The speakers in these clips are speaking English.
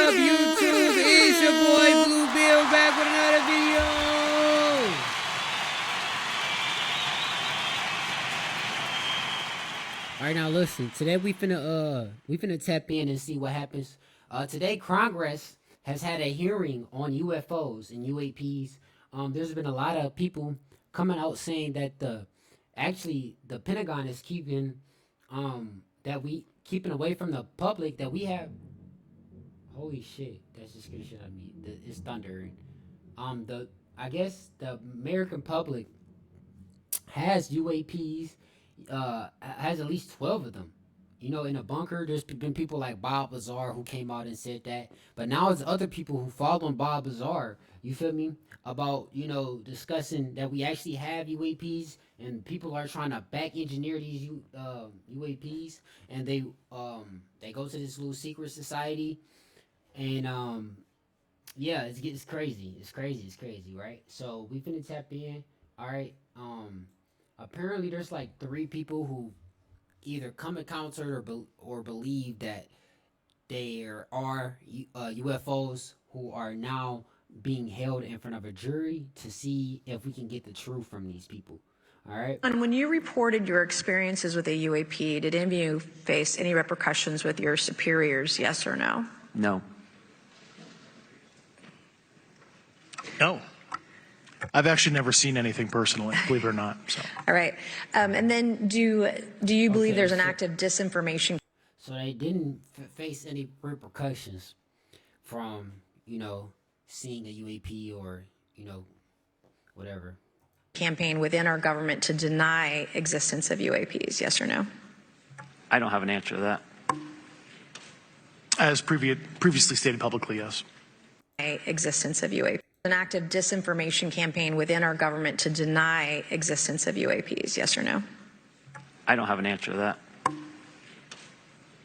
up, YouTube? It's your boy Blue Bill back with another video. Alright, now listen. Today we finna tap in and see what happens. Today Congress has had a hearing on UFOs and UAPs. There's been a lot of people coming out saying that the Pentagon is keeping keeping away from the public that we have. Holy shit, that's just scared shit out of me. It's thundering. I guess the American public has UAPs, has at least 12 of them. You know, in a bunker, there's been people like Bob Lazar who came out and said that. But now it's other people who following Bob Lazar, you feel me, about, you know, discussing that we actually have UAPs, and people are trying to back engineer these UAPs, and they go to this little secret society, and yeah, it's crazy. It's crazy, right? So we finna tap in, all right? Apparently there's like 3 people who either come encountered or believe that there are UFOs who are now being held in front of a jury to see if we can get the truth from these people. All right. And when you reported your experiences with a UAP, did any of you face any repercussions with your superiors, yes or no? No. No. I've actually never seen anything personally, believe it or not. So. All right. And then do you believe there's an active disinformation? So they didn't face any repercussions from, you know, seeing a UAP or, you know, whatever. Campaign within our government to deny existence of UAPs, yes or no? I don't have an answer to that. As previously stated publicly, yes. Existence of UAPs. An active disinformation campaign within our government to deny existence of UAPs, yes or no? I don't have an answer to that.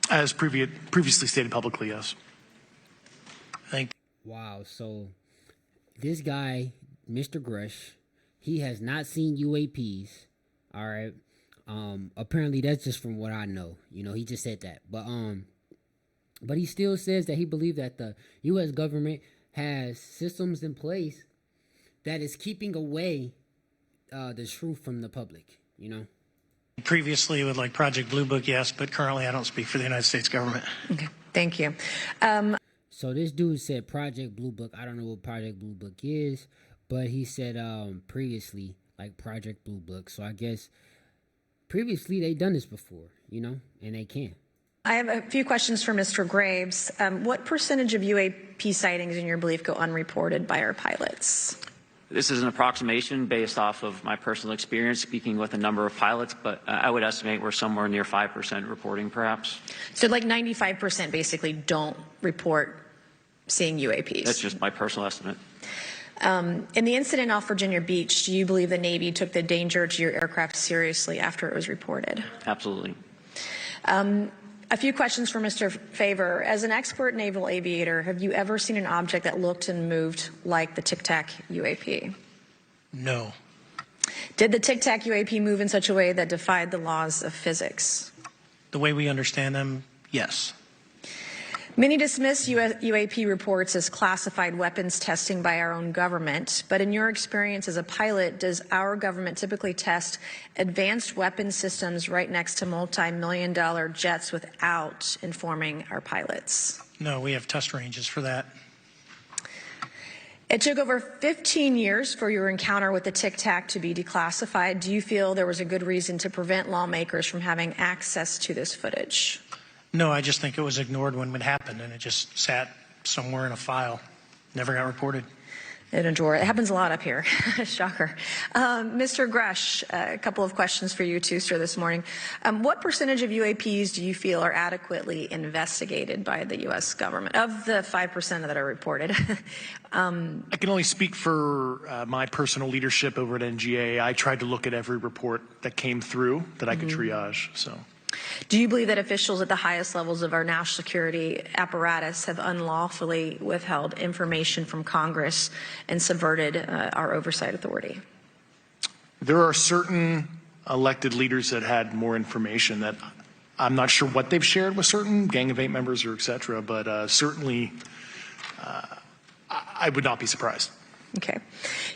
As previously stated publicly, yes. Thank you. Wow, so this guy, Mr. Grush, he has not seen UAPs, all right? Apparently that's just from what I know. You know, he just said that. But he still says that he believes that the U.S. government has systems in place that is keeping away the truth from the public, you know? Previously with like Project Blue Book, yes, but currently I don't speak for the United States government. Okay, thank you. So this dude said Project Blue Book. I don't know what Project Blue Book is, but he said previously like Project Blue Book. So I guess previously they done this before, you know, and they can. I have a few questions for Mr. Graves. What percentage of UAP sightings, in your belief, go unreported by our pilots? This is an approximation based off of my personal experience speaking with a number of pilots, but I would estimate we're somewhere near 5% reporting, perhaps. So like 95% basically don't report seeing UAPs? That's just my personal estimate. In the incident off Virginia Beach, do you believe the Navy took the danger to your aircraft seriously after it was reported? Absolutely. A few questions for Mr. Favor. As an expert naval aviator, have you ever seen an object that looked and moved like the Tic Tac UAP? No. Did the Tic Tac UAP move in such a way that defied the laws of physics? The way we understand them, yes. Many dismiss UAP reports as classified weapons testing by our own government, but in your experience as a pilot, does our government typically test advanced weapon systems right next to multi-million-dollar jets without informing our pilots? No, we have test ranges for that. It took over 15 years for your encounter with the Tic Tac to be declassified. Do you feel there was a good reason to prevent lawmakers from having access to this footage? No, I just think it was ignored when it happened, and it just sat somewhere in a file. Never got reported. In a drawer. It happens a lot up here. Shocker. Mr. Grush, a couple of questions for you too, sir, this morning. What percentage of UAPs do you feel are adequately investigated by the U.S. government, of the 5% that are reported? I can only speak for my personal leadership over at NGA. I tried to look at every report that came through that I could triage, so. Do you believe that officials at the highest levels of our national security apparatus have unlawfully withheld information from Congress and subverted our oversight authority? There are certain elected leaders that had more information that I'm not sure what they've shared with certain Gang of Eight members or et cetera, but certainly I would not be surprised. Okay.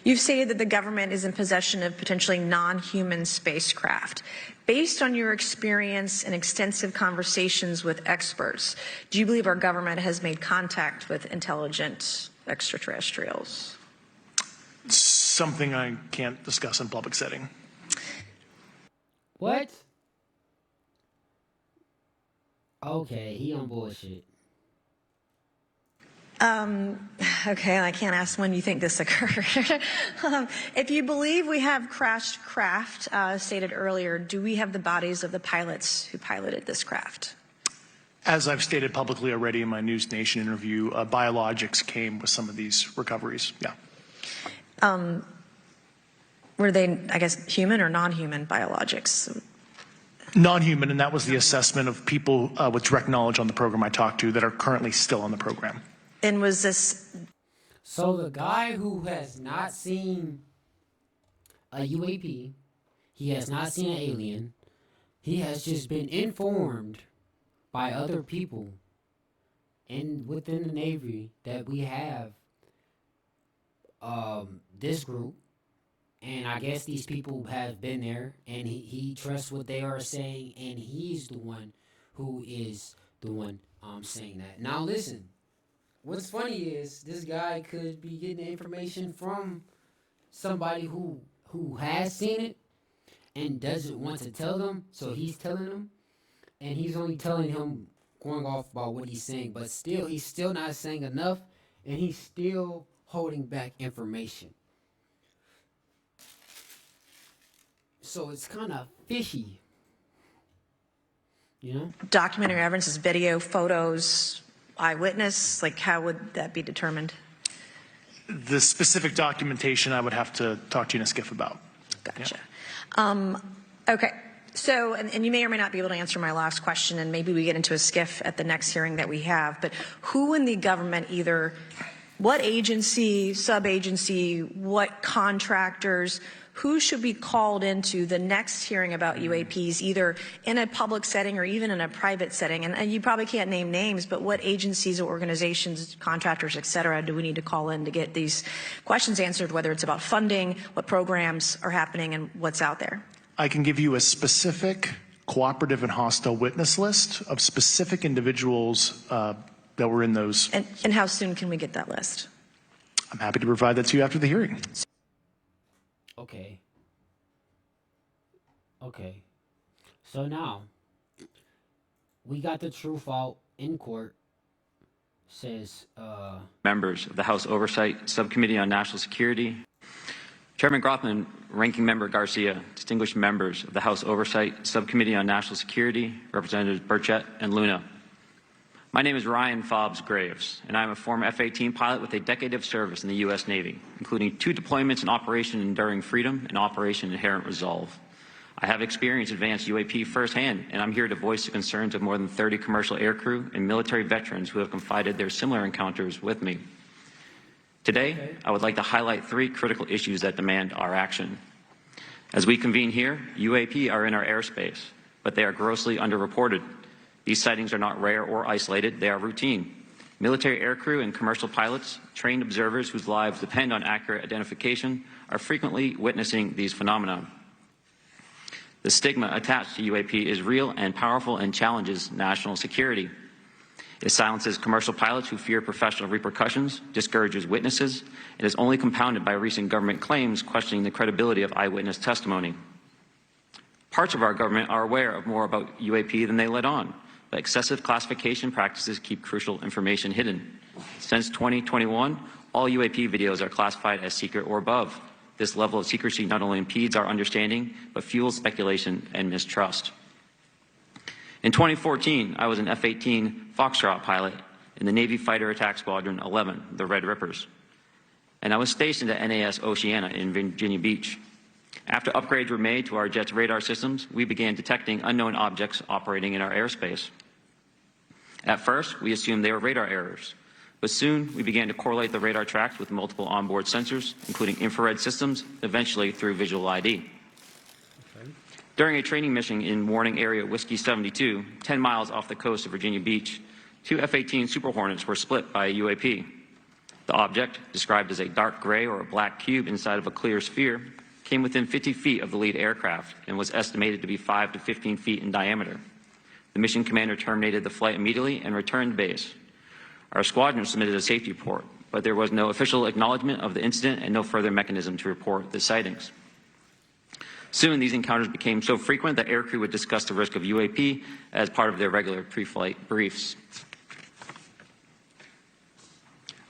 You've stated that the government is in possession of potentially non-human spacecraft. Based on your experience and extensive conversations with experts, do you believe our government has made contact with intelligent extraterrestrials? Something I can't discuss in public setting. What? Okay, he on bullshit. Okay, I can't ask when you think this occurred. If you believe we have crashed craft, stated earlier, do we have the bodies of the pilots who piloted this craft? As I've stated publicly already in my News Nation interview, biologics came with some of these recoveries. Yeah. Were they, I guess, human or non-human biologics? Non-human, and that was the assessment of people with direct knowledge on the program I talked to that are currently still on the program. And was this... So the guy who has not seen a UAP, he has not seen an alien, he has just been informed by other people within the Navy that we have this group, and I guess these people have been there, and he trusts what they are saying, and he's the one who is the one saying that. Now listen, what's funny is this guy could be getting the information from somebody who has seen it and doesn't want to tell them, so he's telling them, and he's only telling him going off about what he's saying, but still he's still not saying enough, and he's still holding back information. So it's kind of fishy, you know? Documentary evidence is video, photos, eyewitness, like how would that be determined? The specific documentation I would have to talk to you in a skiff about. Gotcha. Yeah. Okay. So, and you may or may not be able to answer my last question, and maybe we get into a skiff at the next hearing that we have, but who in the government, either what agency, sub-agency, what contractors, who should be called into the next hearing about UAPs, either in a public setting or even in a private setting? And you probably can't name names, but what agencies or organizations, contractors, et cetera, do we need to call in to get these questions answered, whether it's about funding, what programs are happening, and what's out there? I can give you a specific cooperative and hostile witness list of specific individuals that were in those. And how soon can we get that list? I'm happy to provide that to you after the hearing. Okay. Okay. So now, we got the truth out in court. Says, Members of the House Oversight Subcommittee on National Security, Chairman Grothman, Ranking Member Garcia, distinguished members of the House Oversight Subcommittee on National Security, Representatives Burchett and Luna. My name is Ryan Fobbs Graves, and I am a former F-18 pilot with a decade of service in the U.S. Navy, including 2 deployments in Operation Enduring Freedom and Operation Inherent Resolve. I have experienced advanced UAP firsthand, and I'm here to voice the concerns of more than 30 commercial aircrew and military veterans who have confided their similar encounters with me. Today, I would like to highlight 3 critical issues that demand our action. As we convene here, UAP are in our airspace, but they are grossly underreported. These sightings are not rare or isolated, they are routine. Military aircrew and commercial pilots, trained observers whose lives depend on accurate identification, are frequently witnessing these phenomena. The stigma attached to UAP is real and powerful and challenges national security. It silences commercial pilots who fear professional repercussions, discourages witnesses, and is only compounded by recent government claims questioning the credibility of eyewitness testimony. Parts of our government are aware of more about UAP than they let on, but excessive classification practices keep crucial information hidden. Since 2021, all UAP videos are classified as secret or above. This level of secrecy not only impedes our understanding, but fuels speculation and mistrust. In 2014, I was an F-18 Foxtrot pilot in the Navy Fighter Attack Squadron 11, the Red Rippers, and I was stationed at NAS Oceana in Virginia Beach. After upgrades were made to our jet's radar systems, we began detecting unknown objects operating in our airspace. At first, we assumed they were radar errors, but soon we began to correlate the radar tracks with multiple onboard sensors, including infrared systems, eventually through visual ID. During a training mission in Warning Area Whiskey 72, 10 miles off the coast of Virginia Beach, 2 F-18 Super Hornets were split by a UAP. The object, described as a dark gray or a black cube inside of a clear sphere, came within 50 feet of the lead aircraft and was estimated to be 5 to 15 feet in diameter. The mission commander terminated the flight immediately and returned to base. Our squadron submitted a safety report, but there was no official acknowledgement of the incident and no further mechanism to report the sightings. Soon, these encounters became so frequent that aircrew would discuss the risk of UAP as part of their regular pre-flight briefs.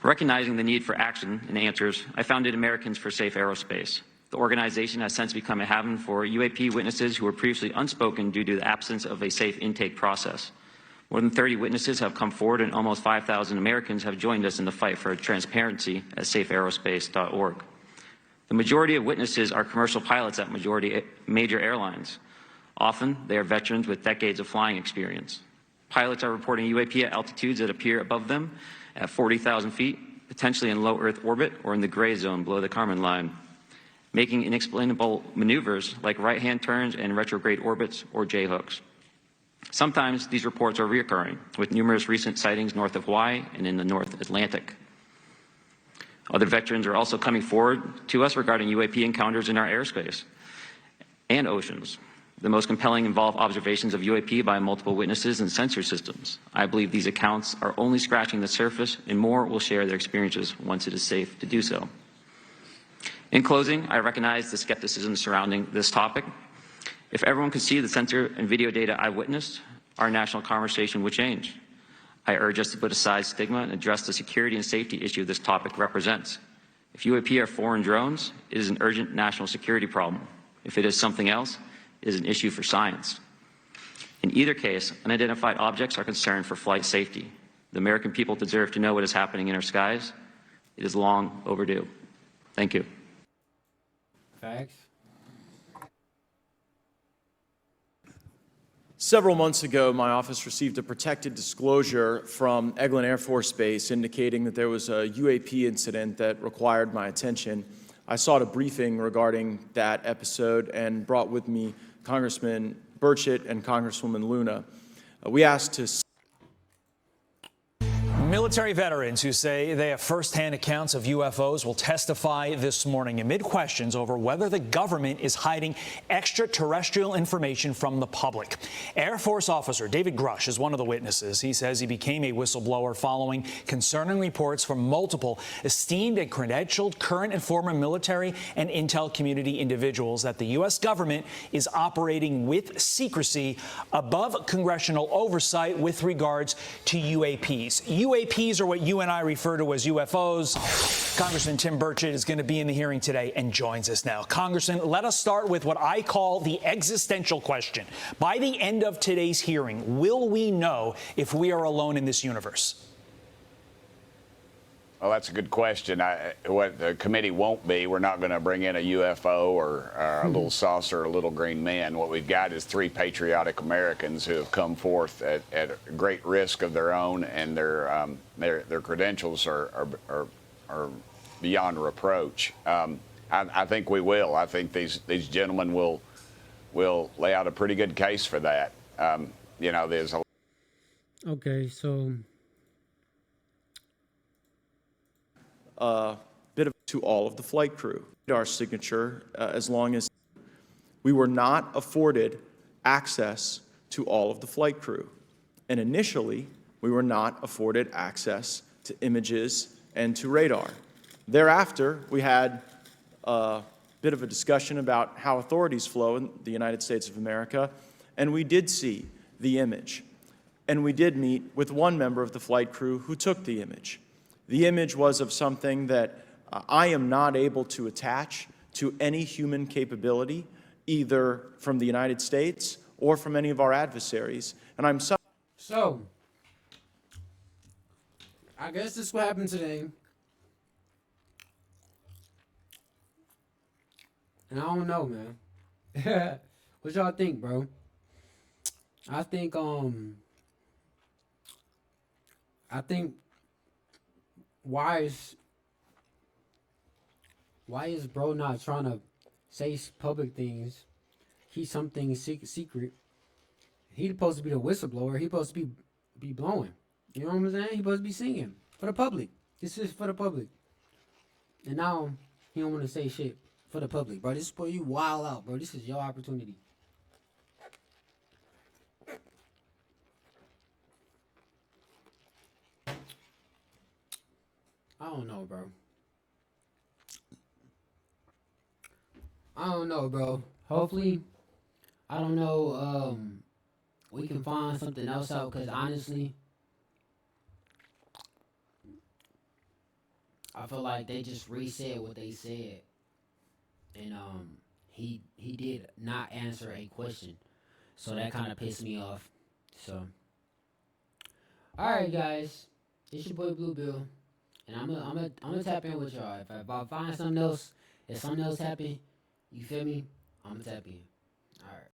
Recognizing the need for action and answers, I founded Americans for Safe Aerospace. The organization has since become a haven for UAP witnesses who were previously unspoken due to the absence of a safe intake process. More than 30 witnesses have come forward, and almost 5,000 Americans have joined us in the fight for transparency at safeaerospace.org. The majority of witnesses are commercial pilots at major airlines. Often, they are veterans with decades of flying experience. Pilots are reporting UAP at altitudes that appear above them at 40,000 feet, potentially in low Earth orbit or in the gray zone below the Kármán line, making inexplainable maneuvers like right-hand turns and retrograde orbits or J-hooks. Sometimes these reports are reoccurring, with numerous recent sightings north of Hawaii and in the North Atlantic. Other veterans are also coming forward to us regarding UAP encounters in our airspace and oceans. The most compelling involve observations of UAP by multiple witnesses and sensor systems. I believe these accounts are only scratching the surface, and more will share their experiences once it is safe to do so. In closing, I recognize the skepticism surrounding this topic. If everyone could see the sensor and video data I witnessed, our national conversation would change. I urge us to put aside stigma and address the security and safety issue this topic represents. If UAP are foreign drones, it is an urgent national security problem. If it is something else, it is an issue for science. In either case, unidentified objects are concerned for flight safety. The American people deserve to know what is happening in our skies. It is long overdue. Thank you. Facts. Several months ago, my office received a protected disclosure from Eglin Air Force Base indicating that there was a UAP incident that required my attention. I sought a briefing regarding that episode and brought with me Congressman Burchett and Congresswoman Luna. We asked to Military veterans who say they have firsthand accounts of UFOs will testify this morning amid questions over whether the government is hiding extraterrestrial information from the public. Air Force officer David Grush is one of the witnesses. He says he became a whistleblower following concerning reports from multiple esteemed and credentialed current and former military and intel community individuals that the U.S. government is operating with secrecy above congressional oversight with regards to UAPs. UAPs are what you and I refer to as UFOs. Congressman Tim Burchett is going to be in the hearing today and joins us now. Congressman, let us start with what I call the existential question. By the end of today's hearing, will we know if we are alone in this universe? Well, that's a good question. What the committee won't be, we're not going to bring in a UFO or a little saucer or a little green man. What we've got is three patriotic Americans who have come forth at great risk of their own, and their credentials are beyond reproach. I think we will. I think these gentlemen will lay out a pretty good case for that. You know, there's a Okay, so bit of to all of the flight crew. Our signature, as long as we were not afforded access to all of the flight crew. And initially, we were not afforded access to images and to radar. Thereafter, we had a bit of a discussion about how authorities flow in the United States of America, and we did see the image. And we did meet with one member of the flight crew who took the image. The image was of something that I am not able to attach to any human capability, either from the United States or from any of our adversaries. And I'm So, I guess this is what happened today. And I don't know, man. What y'all think, bro? I think why is bro not trying to say public things, keep some things secret? He's supposed to be the whistleblower. He's supposed to be blowing. You know what I'm saying? He's supposed to be singing for the public. This is for the public. And now he don't want to say shit for the public, bro. This is for you wild out, bro. This is your opportunity. I don't know, bro. I don't know, bro. Hopefully, I don't know, we can find something else out, because honestly, I feel like they just resaid what they said. And he did not answer a question. So that kind of pissed me off. So alright guys. It's your boy Blue Bill. And I'm gonna tap in with y'all. If I find something else, if something else happen, you feel me? I'm gonna tap in. Alright.